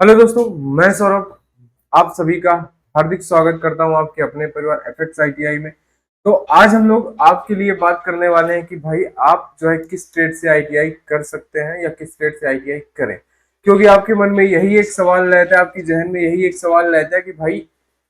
Hello दोस्तों, मैं सौरभ आप सभी का हार्दिक स्वागत करता हूं आपके अपने परिवार एफएक्स आईटीआई में। तो आज हम लोग आपके लिए बात करने वाले हैं कि भाई आप जो है किस ट्रेड से आईटीआई कर सकते हैं या किस ट्रेड से आईटीआई करें, क्योंकि आपके मन में यही एक सवाल रहता है, आपकी जहन में यही एक सवाल रहता है कि भाई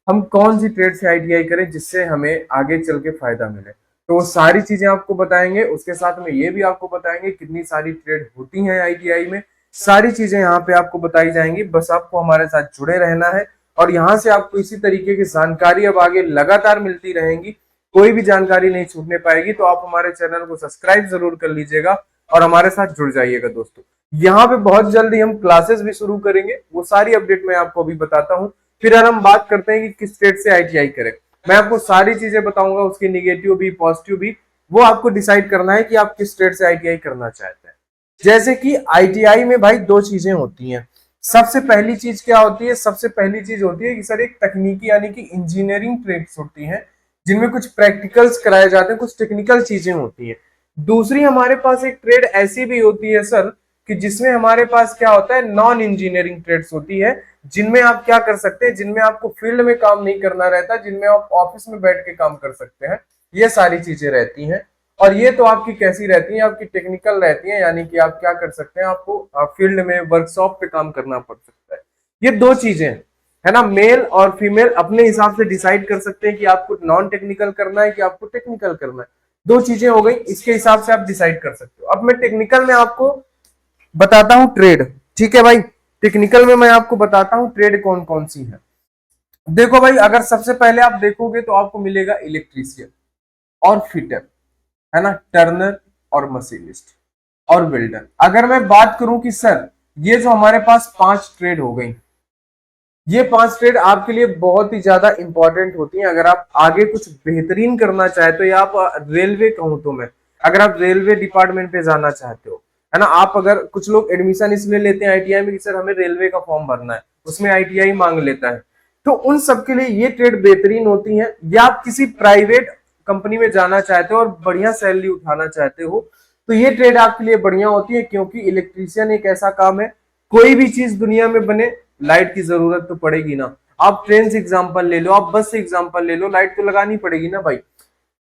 हम कौन सी ट्रेड से आईटीआई करें जिससे हमें आगे चल के फायदा मिले। तो वो सारी चीजें आपको बताएंगे, उसके साथ में ये भी आपको बताएंगे कितनी सारी ट्रेड होती हैं आईटीआई में। सारी चीजें यहाँ पे आपको बताई जाएंगी, बस आपको हमारे साथ जुड़े रहना है और यहाँ से आपको इसी तरीके की जानकारी अब आगे लगातार मिलती रहेंगी, कोई भी जानकारी नहीं छूटने पाएगी। तो आप हमारे चैनल को सब्सक्राइब जरूर कर लीजिएगा और हमारे साथ जुड़ जाइएगा दोस्तों। यहाँ पे बहुत जल्दी हम क्लासेस भी शुरू करेंगे, वो सारी अपडेट मैं आपको अभी बताता हूँ। फिर हम बात करते हैं कि किस स्टेट से आईटीआई करें। मैं आपको सारी चीजें बताऊंगा, उसकी निगेटिव भी पॉजिटिव भी, वो आपको डिसाइड करना है कि आप किस स्टेट से आईटीआई करना चाहते हैं। जैसे कि आईटीआई में भाई दो चीजें होती हैं। सबसे पहली चीज क्या होती है? सबसे पहली चीज होती है कि सर एक तकनीकी यानी कि इंजीनियरिंग ट्रेड्स होती हैं जिनमें कुछ प्रैक्टिकल्स कराए जाते हैं, कुछ टेक्निकल चीजें होती हैं। दूसरी हमारे पास एक ट्रेड ऐसी भी होती है सर कि जिसमें हमारे पास क्या होता है, नॉन इंजीनियरिंग ट्रेड्स होती है, जिनमें आप क्या कर सकते हैं, जिनमें आपको फील्ड में काम नहीं करना रहता, जिनमें आप ऑफिस में बैठ के काम कर सकते हैं। ये सारी चीजें रहती हैं। और ये तो आपकी कैसी रहती है, आपकी टेक्निकल रहती है, यानी कि आप क्या कर सकते हैं, आपको फील्ड में वर्कशॉप पे काम करना पड़ सकता है। ये दो चीजें है ना, मेल और फीमेल अपने हिसाब से डिसाइड कर सकते हैं कि आपको नॉन टेक्निकल करना है कि आपको टेक्निकल करना है। दो चीजें हो गई, इसके हिसाब से आप डिसाइड कर सकते हो। अब मैं टेक्निकल में आपको बताता हूं ट्रेड, ठीक है भाई। टेक्निकल में मैं आपको बताता हूं ट्रेड कौन कौन सी है। देखो भाई, अगर सबसे पहले आप देखोगे तो आपको मिलेगा इलेक्ट्रीशियन और फिटर, है ना, टर्नर और मशीनिस्ट और वेल्डर। अगर मैं बात करूं कि सर ये जो हमारे पास पांच ट्रेड हो गई, ये पांच ट्रेड आपके लिए बहुत ही ज्यादा इंपॉर्टेंट होती हैं। अगर आप आगे कुछ बेहतरीन करना चाहते हो या आप रेलवे कहूं तो मैं, अगर आप रेलवे डिपार्टमेंट पे जाना चाहते हो, है ना, आप अगर कुछ लोग एडमिशन इसलिए लेते हैं आईटीआई में कि सर हमें रेलवे का फॉर्म भरना है, उसमें आईटीआई मांग लेता है, तो उन सबके लिए ये ट्रेड बेहतरीन होती है। या आप किसी प्राइवेट कंपनी में जाना चाहते हो और बढ़िया सैलरी उठाना चाहते हो, तो ये ट्रेड आपके लिए बढ़िया होती है, क्योंकि इलेक्ट्रीशियन एक ऐसा काम है, कोई भी चीज दुनिया में बने लाइट की जरूरत तो पड़ेगी ना। आप ट्रेन से एग्जांपल ले लो, आप बस से एग्जांपल ले लो, लाइट तो लगानी पड़ेगी ना भाई।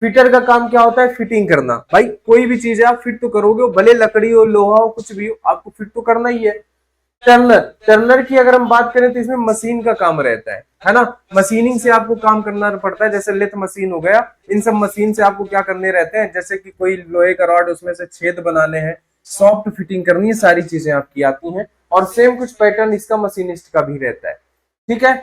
फिटर का काम क्या होता है? फिटिंग करना। भाई कोई भी चीज है आप फिट तो करोगे, भले लकड़ी हो, लोहा हो, कुछ भी हो, आपको फिट तो करना ही है। टर्नर, टर्नर की अगर हम बात करें तो इसमें मशीन का काम रहता है ना। मशीनिंग से आपको काम करना पड़ता है, जैसे लेथ मशीन हो गया, इन सब मशीन से आपको क्या करने रहते हैं, जैसे कि कोई लोहे का रॉड उसमें से छेद बनाने हैं, सॉफ्ट फिटिंग करनी है, सारी चीजें आपकी आती हैं। और सेम कुछ पैटर्न इसका मशीनिस्ट का भी रहता है, ठीक है।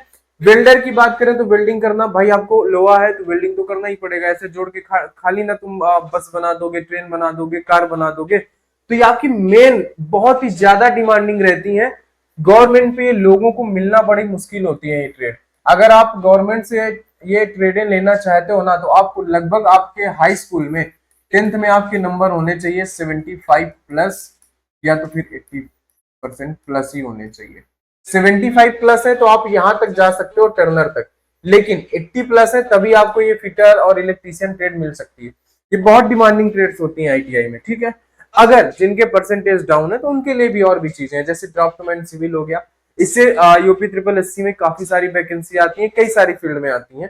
वेल्डर की बात करें तो वेल्डिंग करना, भाई आपको लोहा है तो वेल्डिंग तो करना ही पड़ेगा, ऐसे जोड़ के खाली ना तुम बस बना दोगे, ट्रेन बना दोगे, कार बना दोगे। तो ये आपकी मेन बहुत ही ज्यादा डिमांडिंग रहती है। गवर्नमेंट पे लोगों को मिलना बड़ी मुश्किल होती है ये ट्रेड। अगर आप गवर्नमेंट से ये ट्रेडें लेना चाहते हो ना, तो आपको लगभग आपके हाई स्कूल में 10th में आपके नंबर होने चाहिए 75 प्लस, या तो फिर 80% प्लस ही होने चाहिए। 75 प्लस है तो आप यहां तक जा सकते हो टर्नर तक, लेकिन 80 प्लस है तभी आपको ये फिटर और इलेक्ट्रीशियन ट्रेड मिल सकती है। ये बहुत डिमांडिंग ट्रेड्स होती हैं आईटीआई में, ठीक है। अगर जिनके परसेंटेज डाउन है तो उनके लिए भी और भी चीजें हैं, जैसे ड्राफ्टमैन सिविल हो गया, इससे यूपी ट्रिपल एससी में काफी सारी वैकेंसी आती है, कई सारी फील्ड में आती है।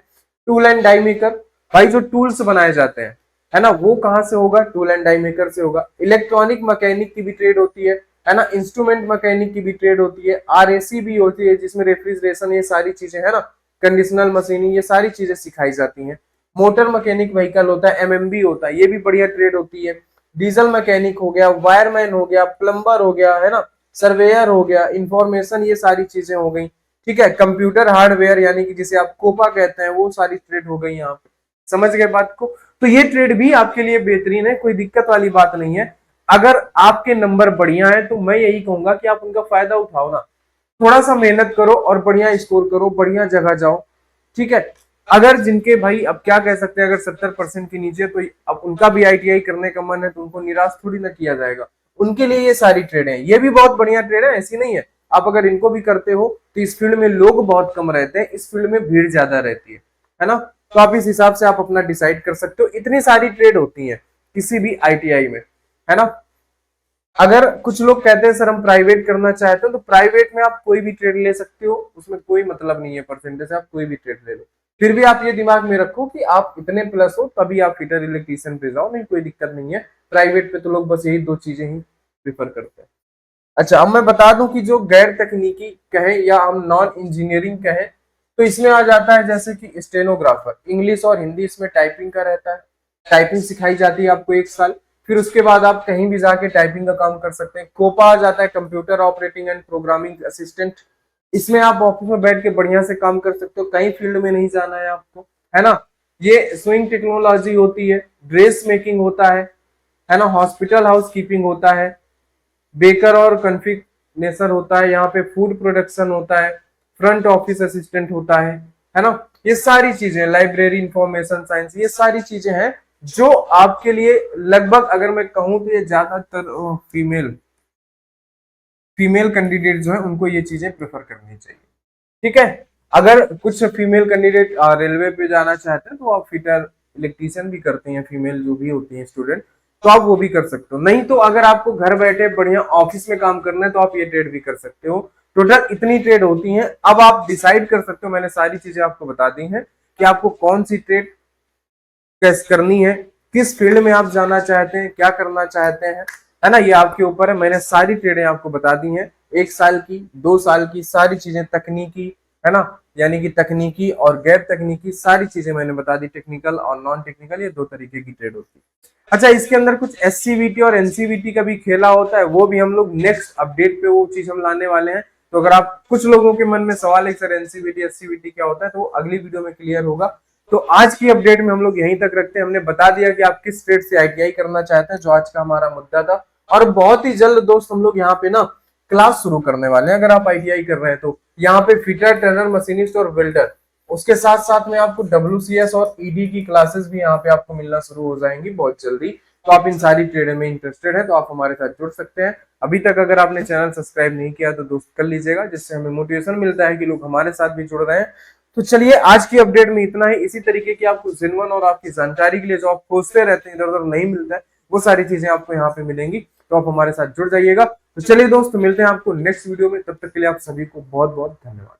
टूल एंड डाई मेकर, भाई जो टूल्स बनाए जाते हैं, है ना, वो कहां से होगा? टूल एंड डाई मेकर से होगा। इलेक्ट्रॉनिक मैकेनिक की भी ट्रेड होती है ना, इंस्ट्रूमेंट मैकेनिक की भी ट्रेड होती है, आरएसी भी होती है जिसमें रेफ्रिजरेशन, ये सारी चीजें है ना, कंडीशनल मशीनिंग, ये सारी चीजें सिखाई जाती हैं। मोटर मैकेनिक व्हीकल होता है, एमएमबी होता है, ये भी बढ़िया ट्रेड होती है। डीजल मैकेनिक हो गया, वायरमैन हो गया, प्लम्बर हो गया, है ना, सर्वेयर हो गया, इंफॉर्मेशन, ये सारी चीजें हो गई, ठीक है। कंप्यूटर हार्डवेयर यानी कि जिसे आप कोपा कहते हैं, वो सारी ट्रेड हो गई यहाँ पे। समझ गए बात को? तो ये ट्रेड भी आपके लिए बेहतरीन है, कोई दिक्कत वाली बात नहीं है। अगर आपके नंबर बढ़िया है तो मैं यही कहूंगा कि आप उनका फायदा उठाओ ना, थोड़ा सा मेहनत करो और बढ़िया स्कोर करो, बढ़िया जगह जाओ, ठीक है। अगर जिनके भाई अब क्या कह सकते हैं, अगर 70% के नीचे, तो अब उनका भी आईटीआई करने का मन है तो उनको निराश थोड़ी ना किया जाएगा। उनके लिए ये सारी ट्रेड है, ये भी बहुत बढ़िया ट्रेड है, ऐसी नहीं है। आप अगर इनको भी करते हो तो इस फील्ड में लोग बहुत कम रहते हैं, इस फील्ड में भीड़ ज्यादा रहती है ना। तो आप इस हिसाब से आप अपना डिसाइड कर सकते हो। इतनी सारी ट्रेड होती है किसी भी आईटीआई में, है ना। अगर कुछ लोग कहते हैं सर हम प्राइवेट करना चाहते हैं, तो प्राइवेट में आप कोई भी ट्रेड ले सकते हो, उसमें कोई मतलब नहीं है परसेंटेज से, आप कोई भी ट्रेड ले लो। फिर भी आप ये दिमाग में रखो कि आप इतने प्लस हो तभी आप फिटर इलेक्ट्रीशियन पे जाओ, नहीं कोई दिक्कत नहीं है। प्राइवेट पे तो लोग बस यही दो चीजें ही प्रिफर करते हैं। अच्छा, अब मैं बता दूं कि जो गैर तकनीकी कहें या हम नॉन इंजीनियरिंग कहें, तो इसमें आ जाता है जैसे कि स्टेनोग्राफर, इंग्लिश और हिंदी इसमें टाइपिंग का रहता है। टाइपिंग सिखाई जाती है आपको 1 साल, फिर उसके बाद आप कहीं भी जाके टाइपिंग का काम कर सकते हैं। कोपा आ जाता है, computer operating and programming assistant. इसमें आप ऑफिस में बैठ के बढ़िया से काम कर सकते हो, कहीं फील्ड में नहीं जाना है आपको, है ना। ये स्विंग टेक्नोलॉजी होती है, ड्रेस मेकिंग होता है ना, हॉस्पिटल हाउस कीपिंग होता है, बेकर और कन्फिग्नेशन होता है, यहाँ पे फूड प्रोडक्शन होता है, फ्रंट ऑफिस असिस्टेंट होता है ना। ये सारी चीजें, लाइब्रेरी इंफॉर्मेशन साइंस, ये सारी चीजें हैं जो आपके लिए लगभग, अगर मैं कहूं तो ये ज्यादातर फीमेल कैंडिडेट जो है उनको ये चीजें प्रेफर करनी चाहिए। ठीक है, अगर कुछ फीमेल कैंडिडेट रेलवे पे जाना चाहते हैं तो आप फिटर इलेक्ट्रीशियन भी करते हैं, फीमेल जो भी होती हैं स्टूडेंट, तो आप वो भी कर सकते हो। नहीं तो अगर आपको घर बैठे बढ़िया ऑफिस में काम करना है तो आप ये ट्रेड भी कर सकते हो। टोटल इतनी ट्रेड होती हैं, अब आप डिसाइड कर सकते हो। मैंने सारी चीजें आपको बता दी हैं कि आपको कौन सी ट्रेड कैसे करनी है, किस फील्ड में आप जाना चाहते हैं, क्या करना चाहते हैं, है ना, ये आपके ऊपर है। मैंने सारी ट्रेडें आपको बता दी हैं, 1 साल की, 2 साल की, सारी चीजें तकनीकी, है ना, यानी कि तकनीकी और गैर तकनीकी सारी चीजें मैंने बता दी। टेक्निकल और नॉन टेक्निकल, ये 2 तरीके की ट्रेड होती है। अच्छा, इसके अंदर कुछ एससीवीटी और एनसीवीटी का भी खेला होता है, वो भी हम लोग नेक्स्ट अपडेट पे वो चीज हम लाने वाले हैं। तो अगर आप, कुछ लोगों के मन में सवाल है सर एनसीवीटी एससीवीटी क्या होता है, तो वो अगली वीडियो में क्लियर होगा। तो आज की अपडेट में हम लोग यहीं तक रखते हैं। हमने बता दिया कि आप किस ट्रेड से आईटीआई करना चाहते हैं, जो आज का हमारा मुद्दा था। और बहुत ही जल्द दोस्त हम लोग यहाँ पे ना क्लास शुरू करने वाले हैं। अगर आप आईटीआई कर रहे हैं तो यहाँ पे फिटर, ट्रेनर, मशीनिस्ट और वेल्डर, उसके साथ साथ में आपको डब्ल्यूसीएस और ईडी की क्लासेस भी यहाँ पे आपको मिलना शुरू हो जाएंगी बहुत जल्दी। तो आप इन सारी ट्रेड में इंटरेस्टेड है तो आप हमारे साथ जुड़ सकते हैं। अभी तक अगर आपने चैनल सब्सक्राइब नहीं किया तो दोस्त कर लीजिएगा, जिससे हमें मोटिवेशन मिलता है कि लोग हमारे साथ भी जुड़ रहे हैं। तो चलिए, आज की अपडेट में इतना ही। इसी तरीके की आपको जिनवन और आपकी जानकारी के लिए जो आप खोजते रहते हैं, इधर उधर नहीं मिलता है, वो सारी चीजें आपको यहाँ पे मिलेंगी। तो आप हमारे साथ जुड़ जाइएगा। तो चलिए दोस्त, मिलते हैं आपको नेक्स्ट वीडियो में। तब तक के लिए आप सभी को बहुत बहुत धन्यवाद।